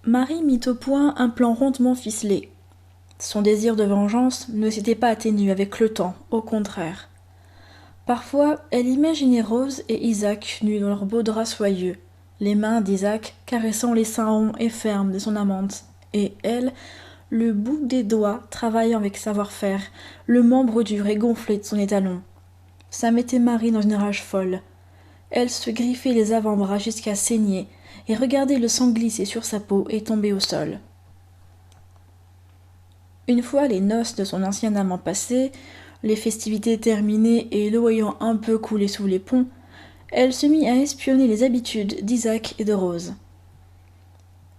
Marie mit au point un plan rondement ficelé. Son désir de vengeance ne s'était pas atténué avec le temps, au contraire. Parfois, elle imaginait Rose et Isaac nus dans leurs beaux draps soyeux, les mains d'Isaac caressant les seins ronds et fermes de son amante, et elle, le bout des doigts travaillant avec savoir-faire, le membre dur et gonflé de son étalon. Ça mettait Marie dans une rage folle. Elle se griffait les avant-bras jusqu'à saigner, et regardait le sang glisser sur sa peau et tomber au sol. Une fois les noces de son ancien amant passées, les festivités terminées et l'eau ayant un peu coulé sous les ponts, elle se mit à espionner les habitudes d'Isaac et de Rose.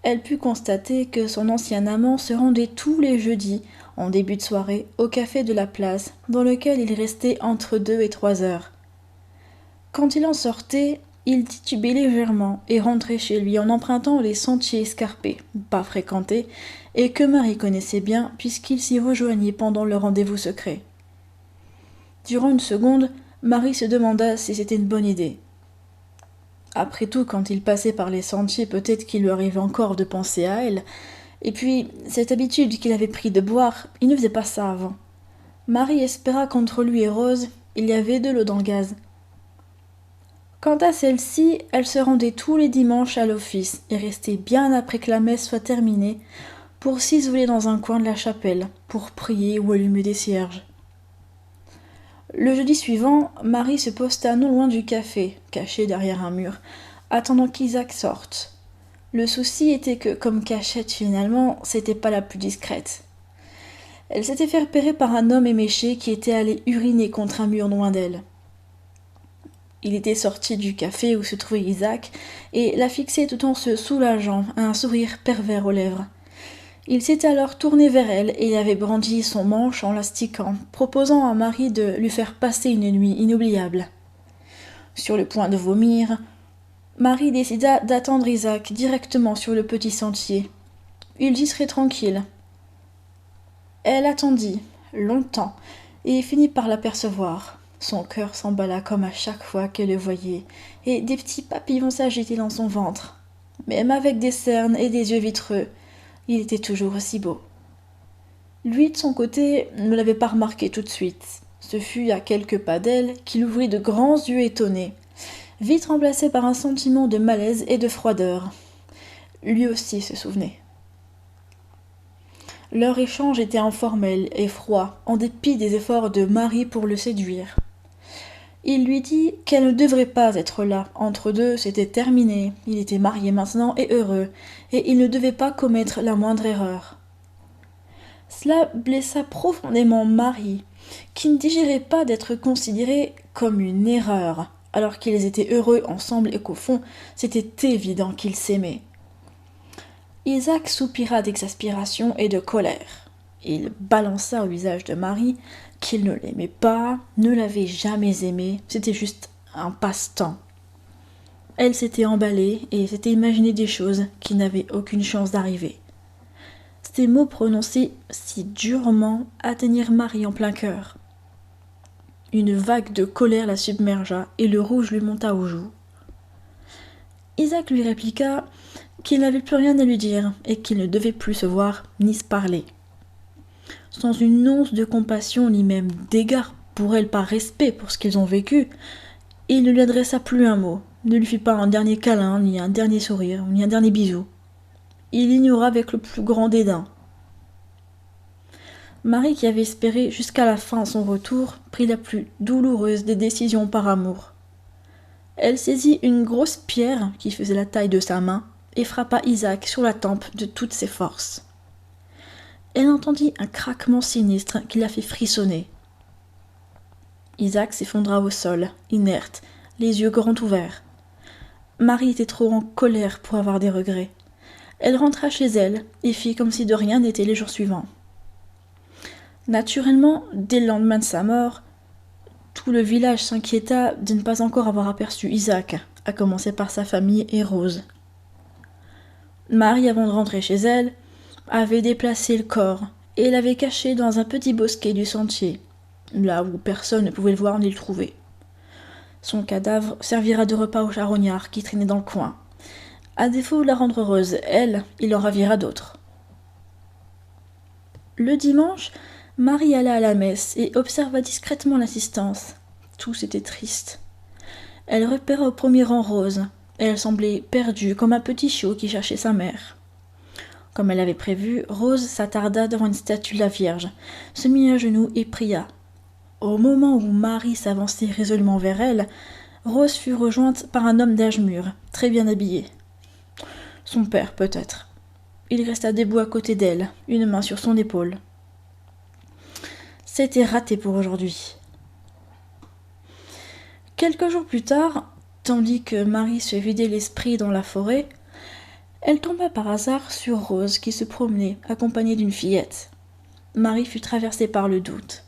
Elle put constater que son ancien amant se rendait tous les jeudis, en début de soirée, au café de la place, dans lequel il restait entre 2 et 3 heures. Quand il en sortait, il titubait légèrement et rentrait chez lui en empruntant les sentiers escarpés, pas fréquentés, et que Marie connaissait bien puisqu'il s'y rejoignait pendant le rendez-vous secret. Durant une seconde, Marie se demanda si c'était une bonne idée. Après tout, quand il passait par les sentiers, peut-être qu'il lui arrivait encore de penser à elle. Et puis, cette habitude qu'il avait pris de boire, il ne faisait pas ça avant. Marie espéra qu'entre lui et Rose, il y avait de l'eau dans le gaz. Quant à celle-ci, elle se rendait tous les dimanches à l'office et restait bien après que la messe soit terminée pour s'isoler dans un coin de la chapelle, pour prier ou allumer des cierges. Le jeudi suivant, Marie se posta non loin du café, cachée derrière un mur, attendant qu'Isaac sorte. Le souci était que, comme cachette finalement, c'était pas la plus discrète. Elle s'était fait repérer par un homme éméché qui était allé uriner contre un mur loin d'elle. Il était sorti du café où se trouvait Isaac et la fixait tout en se soulageant, un sourire pervers aux lèvres. Il s'était alors tourné vers elle et avait brandi son manche en l'astiquant, proposant à Marie de lui faire passer une nuit inoubliable. Sur le point de vomir, Marie décida d'attendre Isaac directement sur le petit sentier. Il y serait tranquille. Elle attendit, longtemps, et finit par l'apercevoir. Son cœur s'emballa comme à chaque fois qu'elle le voyait, et des petits papillons s'agitaient dans son ventre. Même avec des cernes et des yeux vitreux, il était toujours aussi beau. Lui, de son côté, ne l'avait pas remarqué tout de suite. Ce fut à quelques pas d'elle qu'il ouvrit de grands yeux étonnés, vite remplacés par un sentiment de malaise et de froideur. Lui aussi se souvenait. Leur échange était informel et froid, en dépit des efforts de Marie pour le séduire. Il lui dit qu'elle ne devrait pas être là. Entre deux, c'était terminé. Il était marié maintenant et heureux, et il ne devait pas commettre la moindre erreur. Cela blessa profondément Marie, qui ne digérait pas d'être considérée comme une erreur, alors qu'ils étaient heureux ensemble et qu'au fond, c'était évident qu'ils s'aimaient. Isaac soupira d'exaspération et de colère. Il balança au visage de Marie qu'il ne l'aimait pas, ne l'avait jamais aimée, c'était juste un passe-temps. Elle s'était emballée et s'était imaginé des choses qui n'avaient aucune chance d'arriver. Ces mots prononcés si durement atteignirent Marie en plein cœur. Une vague de colère la submergea et le rouge lui monta aux joues. Isaac lui répliqua qu'il n'avait plus rien à lui dire et qu'il ne devait plus se voir ni se parler. Sans une once de compassion ni même d'égard pour elle par respect pour ce qu'ils ont vécu, il ne lui adressa plus un mot, ne lui fit pas un dernier câlin, ni un dernier sourire, ni un dernier bisou. Il l'ignora avec le plus grand dédain. Marie, qui avait espéré jusqu'à la fin son retour, prit la plus douloureuse des décisions par amour. Elle saisit une grosse pierre qui faisait la taille de sa main et frappa Isaac sur la tempe de toutes ses forces. Elle entendit un craquement sinistre qui la fit frissonner. Isaac s'effondra au sol, inerte, les yeux grands ouverts. Marie était trop en colère pour avoir des regrets. Elle rentra chez elle et fit comme si de rien n'était les jours suivants. Naturellement, dès le lendemain de sa mort, tout le village s'inquiéta de ne pas encore avoir aperçu Isaac, à commencer par sa famille et Rose. Marie, avant de rentrer chez elle, avait déplacé le corps et l'avait caché dans un petit bosquet du sentier, là où personne ne pouvait le voir ni le trouver. Son cadavre servira de repas aux charognards qui traînaient dans le coin. À défaut de la rendre heureuse, elle, il en ravira d'autres. Le dimanche, Marie alla à la messe et observa discrètement l'assistance. Tous étaient tristes. Elle repéra au premier rang Rose. Elle semblait perdue comme un petit chiot qui cherchait sa mère. Comme elle l'avait prévu, Rose s'attarda devant une statue de la Vierge, se mit à genoux et pria. Au moment où Marie s'avançait résolument vers elle, Rose fut rejointe par un homme d'âge mûr, très bien habillé. Son père, peut-être. Il resta debout à côté d'elle, une main sur son épaule. C'était raté pour aujourd'hui. Quelques jours plus tard, tandis que Marie se vidait l'esprit dans la forêt, elle tomba par hasard sur Rose qui se promenait, accompagnée d'une fillette. Marie fut traversée par le doute.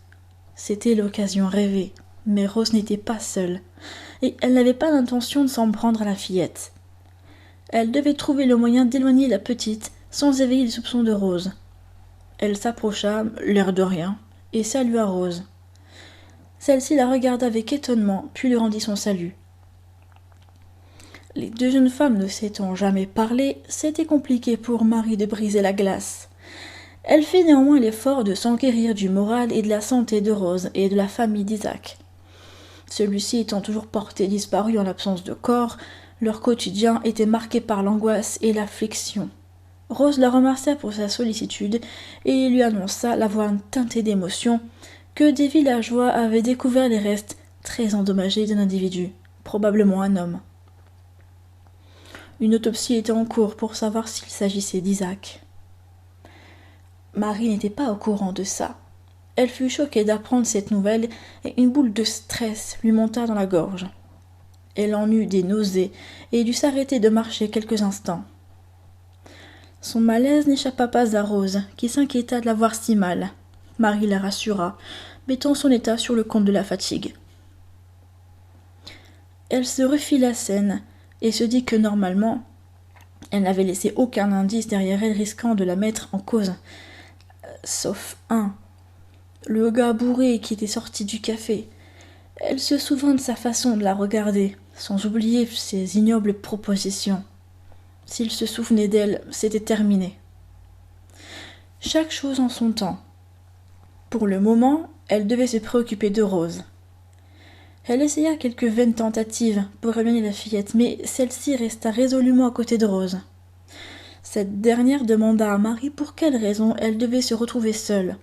C'était l'occasion rêvée, mais Rose n'était pas seule, et elle n'avait pas l'intention de s'en prendre à la fillette. Elle devait trouver le moyen d'éloigner la petite sans éveiller les soupçons de Rose. Elle s'approcha, l'air de rien, et salua Rose. Celle-ci la regarda avec étonnement, puis lui rendit son salut. Les deux jeunes femmes ne s'étant jamais parlé, c'était compliqué pour Marie de briser la glace. Elle fit néanmoins l'effort de s'enquérir du moral et de la santé de Rose et de la famille d'Isaac. Celui-ci étant toujours porté disparu en l'absence de corps, leur quotidien était marqué par l'angoisse et l'affliction. Rose la remercia pour sa sollicitude et lui annonça, la voix teintée d'émotion, que des villageois avaient découvert les restes très endommagés d'un individu, probablement un homme. Une autopsie était en cours pour savoir s'il s'agissait d'Isaac. Marie n'était pas au courant de ça. Elle fut choquée d'apprendre cette nouvelle et une boule de stress lui monta dans la gorge. Elle en eut des nausées et dut s'arrêter de marcher quelques instants. Son malaise n'échappa pas à Rose, qui s'inquiéta de la voir si mal. Marie la rassura, mettant son état sur le compte de la fatigue. Elle se refit la scène et se dit que normalement, elle n'avait laissé aucun indice derrière elle risquant de la mettre en cause. Sauf un. Le gars bourré qui était sorti du café. Elle se souvint de sa façon de la regarder, sans oublier ses ignobles propositions. S'il se souvenait d'elle, c'était terminé. Chaque chose en son temps. Pour le moment, elle devait se préoccuper de Rose. Elle essaya quelques vaines tentatives pour éloigner la fillette, mais celle-ci resta résolument à côté de Rose. Cette dernière demanda à Marie pour quelle raison elle devait se retrouver seule.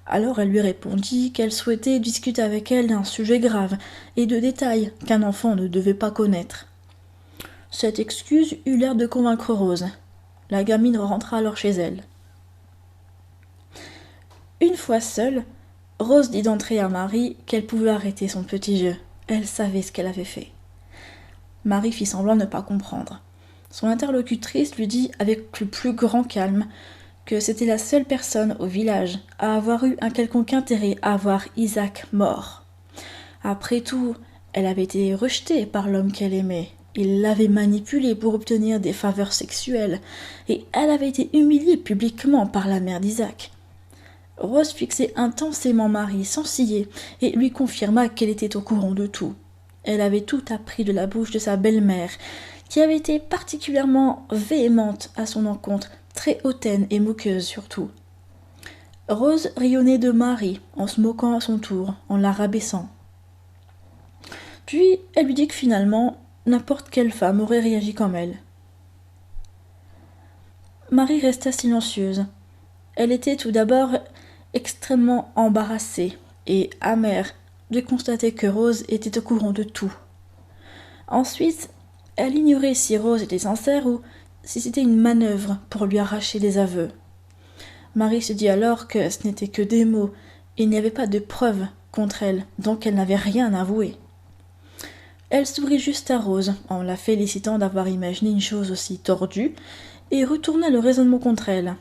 Alors elle lui répondit qu'elle souhaitait discuter avec elle d'un sujet grave et de détails qu'un enfant ne devait pas connaître. Cette excuse eut l'air de convaincre Rose. La gamine rentra alors chez elle. Une fois seule, Rose dit d'entrée à Marie qu'elle pouvait arrêter son petit jeu. Elle savait ce qu'elle avait fait. Marie fit semblant de ne pas comprendre. Son interlocutrice lui dit avec le plus grand calme que c'était la seule personne au village à avoir eu un quelconque intérêt à voir Isaac mort. Après tout, elle avait été rejetée par l'homme qu'elle aimait. Il l'avait manipulée pour obtenir des faveurs sexuelles, et elle avait été humiliée publiquement par la mère d'Isaac. Rose fixait intensément Marie sans ciller et lui confirma qu'elle était au courant de tout. Elle avait tout appris de la bouche de sa belle-mère, qui avait été particulièrement véhémente à son encontre, très hautaine et moqueuse surtout. Rose rionnait de Marie, en se moquant à son tour, en la rabaissant. Puis elle lui dit que finalement, n'importe quelle femme aurait réagi comme elle. Marie resta silencieuse. Elle était tout d'abord extrêmement embarrassée et amère de constater que Rose était au courant de tout. Ensuite, elle ignorait si Rose était sincère ou si c'était une manœuvre pour lui arracher des aveux. Marie se dit alors que ce n'était que des mots, et il n'y avait pas de preuves contre elle, donc elle n'avait rien avoué. Elle sourit juste à Rose, en la félicitant d'avoir imaginé une chose aussi tordue, et retourna le raisonnement contre elle.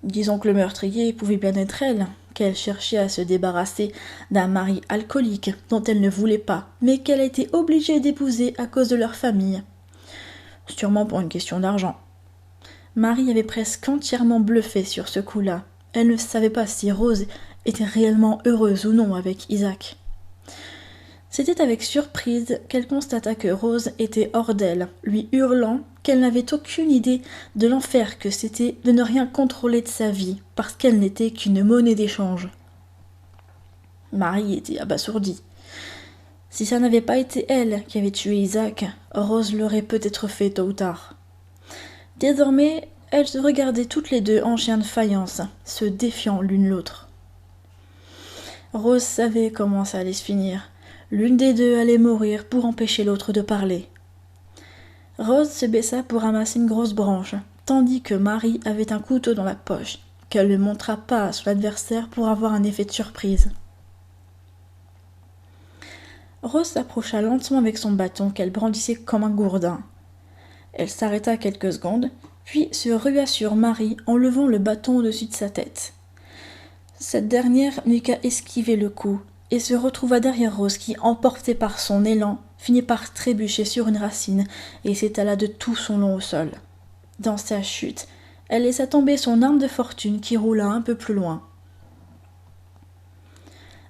Disons que le meurtrier pouvait bien être elle, qu'elle cherchait à se débarrasser d'un mari alcoolique dont elle ne voulait pas, mais qu'elle a été obligée d'épouser à cause de leur famille. Sûrement pour une question d'argent. Marie avait presque entièrement bluffé sur ce coup-là. Elle ne savait pas si Rose était réellement heureuse ou non avec Isaac. C'était avec surprise qu'elle constata que Rose était hors d'elle, lui hurlant qu'elle n'avait aucune idée de l'enfer que c'était de ne rien contrôler de sa vie, parce qu'elle n'était qu'une monnaie d'échange. Marie était abasourdie. Si ça n'avait pas été elle qui avait tué Isaac, Rose l'aurait peut-être fait tôt ou tard. Désormais, elles se regardaient toutes les deux en chien de faïence, se défiant l'une l'autre. Rose savait comment ça allait se finir. L'une des deux allait mourir pour empêcher l'autre de parler. Rose se baissa pour ramasser une grosse branche, tandis que Marie avait un couteau dans la poche, qu'elle ne montra pas à son adversaire pour avoir un effet de surprise. Rose s'approcha lentement avec son bâton qu'elle brandissait comme un gourdin. Elle s'arrêta quelques secondes, puis se rua sur Marie en levant le bâton au-dessus de sa tête. Cette dernière n'eut qu'à esquiver le coup, et se retrouva derrière Rose qui, emportée par son élan, finit par trébucher sur une racine et s'étala de tout son long au sol. Dans sa chute, elle laissa tomber son arme de fortune qui roula un peu plus loin.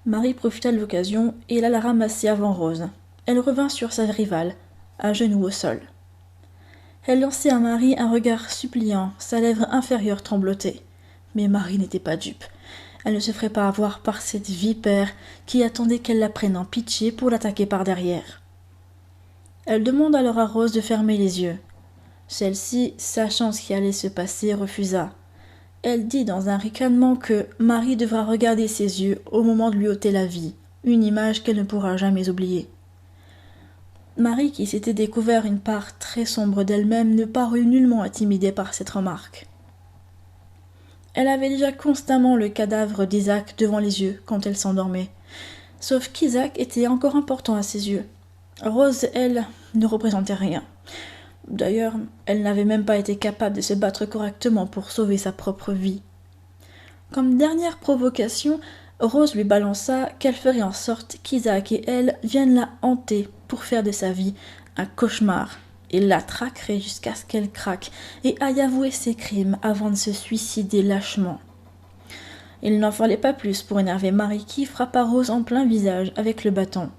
Marie profita de l'occasion et alla la ramasser avant Rose. Elle revint sur sa rivale, à genoux au sol. Elle lançait à Marie un regard suppliant, sa lèvre inférieure tremblotait. Mais Marie n'était pas dupe. Elle ne se ferait pas avoir par cette vipère qui attendait qu'elle la prenne en pitié pour l'attaquer par derrière. Elle demande alors à Rose de fermer les yeux. Celle-ci, sachant ce qui allait se passer, refusa. Elle dit dans un ricanement que Marie devra regarder ses yeux au moment de lui ôter la vie, une image qu'elle ne pourra jamais oublier. Marie, qui s'était découvert une part très sombre d'elle-même, ne parut nullement intimidée par cette remarque. Elle avait déjà constamment le cadavre d'Isaac devant les yeux quand elle s'endormait. Sauf qu'Isaac était encore important à ses yeux. Rose, elle, ne représentait rien. D'ailleurs, elle n'avait même pas été capable de se battre correctement pour sauver sa propre vie. Comme dernière provocation, Rose lui balança qu'elle ferait en sorte qu'Isaac et elle viennent la hanter pour faire de sa vie un cauchemar. Et la traquerait jusqu'à ce qu'elle craque et aille avouer ses crimes avant de se suicider lâchement. Il n'en fallait pas plus pour énerver Marie qui frappa Rose en plein visage avec le bâton.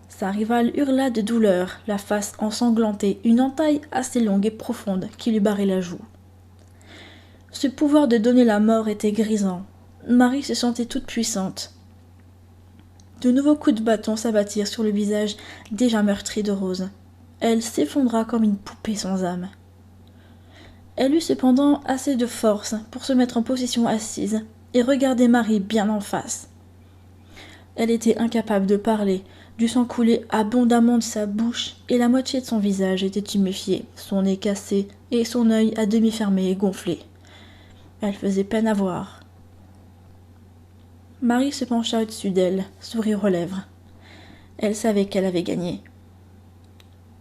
Sa rivale hurla de douleur, la face ensanglantée, une entaille assez longue et profonde qui lui barrait la joue. Ce pouvoir de donner la mort était grisant. Marie se sentait toute puissante. De nouveaux coups de bâton s'abattirent sur le visage déjà meurtri de Rose. Elle s'effondra comme une poupée sans âme. Elle eut cependant assez de force pour se mettre en position assise et regarder Marie bien en face. Elle était incapable de parler, du sang coulait abondamment de sa bouche et la moitié de son visage était tuméfié, son nez cassé et son œil à demi fermé et gonflé. Elle faisait peine à voir. Marie se pencha au-dessus d'elle, sourire aux lèvres. Elle savait qu'elle avait gagné.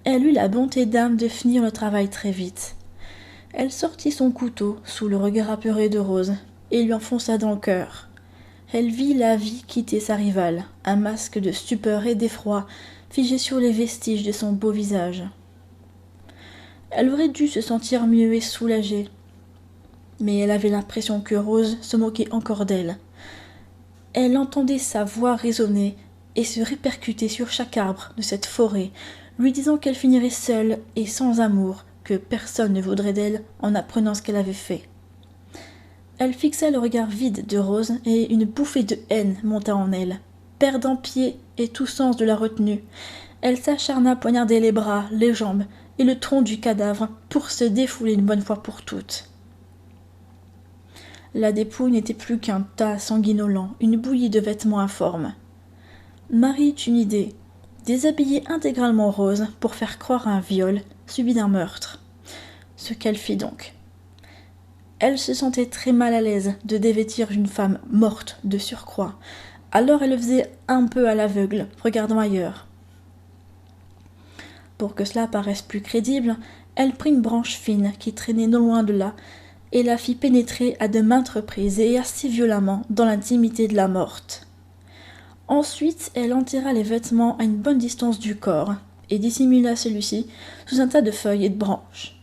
Elle eut la bonté d'âme de finir le travail très vite. Elle sortit son couteau sous le regard apeuré de Rose et lui enfonça dans le cœur. Elle vit la vie quitter sa rivale, un masque de stupeur et d'effroi figé sur les vestiges de son beau visage. Elle aurait dû se sentir mieux et soulagée, mais elle avait l'impression que Rose se moquait encore d'elle. Elle entendait sa voix résonner et se répercuter sur chaque arbre de cette forêt, lui disant qu'elle finirait seule et sans amour, que personne ne voudrait d'elle en apprenant ce qu'elle avait fait. Elle fixa le regard vide de Rose et une bouffée de haine monta en elle. Perdant pied et tout sens de la retenue, elle s'acharna à poignarder les bras, les jambes et le tronc du cadavre pour se défouler une bonne fois pour toutes. La dépouille n'était plus qu'un tas sanguinolent, une bouillie de vêtements informes. Marie eut une idée. Déshabiller intégralement Rose pour faire croire à un viol suivi d'un meurtre. Ce qu'elle fit donc. Elle se sentait très mal à l'aise de dévêtir une femme morte de surcroît, alors elle le faisait un peu à l'aveugle, regardant ailleurs. Pour que cela paraisse plus crédible, elle prit une branche fine qui traînait non loin de là et la fit pénétrer à de maintes reprises et assez violemment dans l'intimité de la morte. Ensuite, elle enterra les vêtements à une bonne distance du corps et dissimula celui-ci sous un tas de feuilles et de branches.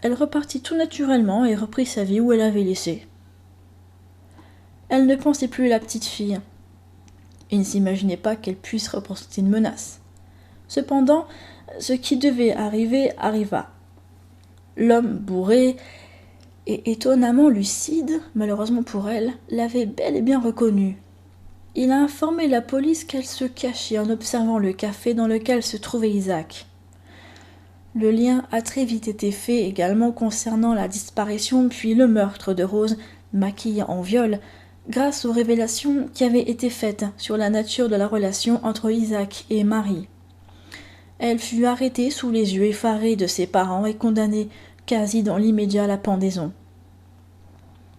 Elle repartit tout naturellement et reprit sa vie où elle avait laissé. Elle ne pensait plus à la petite fille. Il ne s'imaginait pas qu'elle puisse représenter une menace. Cependant, ce qui devait arriver arriva. L'homme bourré et étonnamment lucide, malheureusement pour elle, l'avait bel et bien reconnue. Il a informé la police qu'elle se cachait en observant le café dans lequel se trouvait Isaac. Le lien a très vite été fait également concernant la disparition puis le meurtre de Rose, maquillée en viol, grâce aux révélations qui avaient été faites sur la nature de la relation entre Isaac et Marie. Elle fut arrêtée sous les yeux effarés de ses parents et condamnée quasi dans l'immédiat à la pendaison.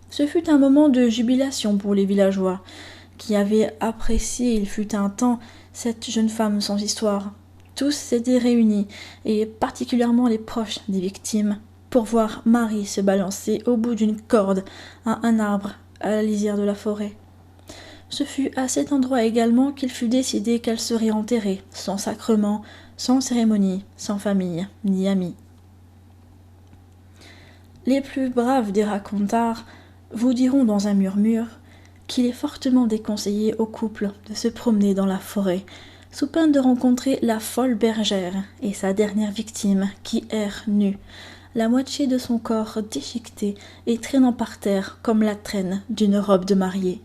Ce fut un moment de jubilation pour les villageois, qui avaient apprécié il fut un temps cette jeune femme sans histoire. Tous s'étaient réunis, et particulièrement les proches des victimes, pour voir Marie se balancer au bout d'une corde à un arbre à la lisière de la forêt. Ce fut à cet endroit également qu'il fut décidé qu'elle serait enterrée, sans sacrement, sans cérémonie, sans famille, ni amis. Les plus braves des racontars vous diront dans un murmure qu'il est fortement déconseillé aux couples de se promener dans la forêt, sous peine de rencontrer la folle bergère et sa dernière victime qui erre nue, la moitié de son corps déchiqueté et traînant par terre comme la traîne d'une robe de mariée.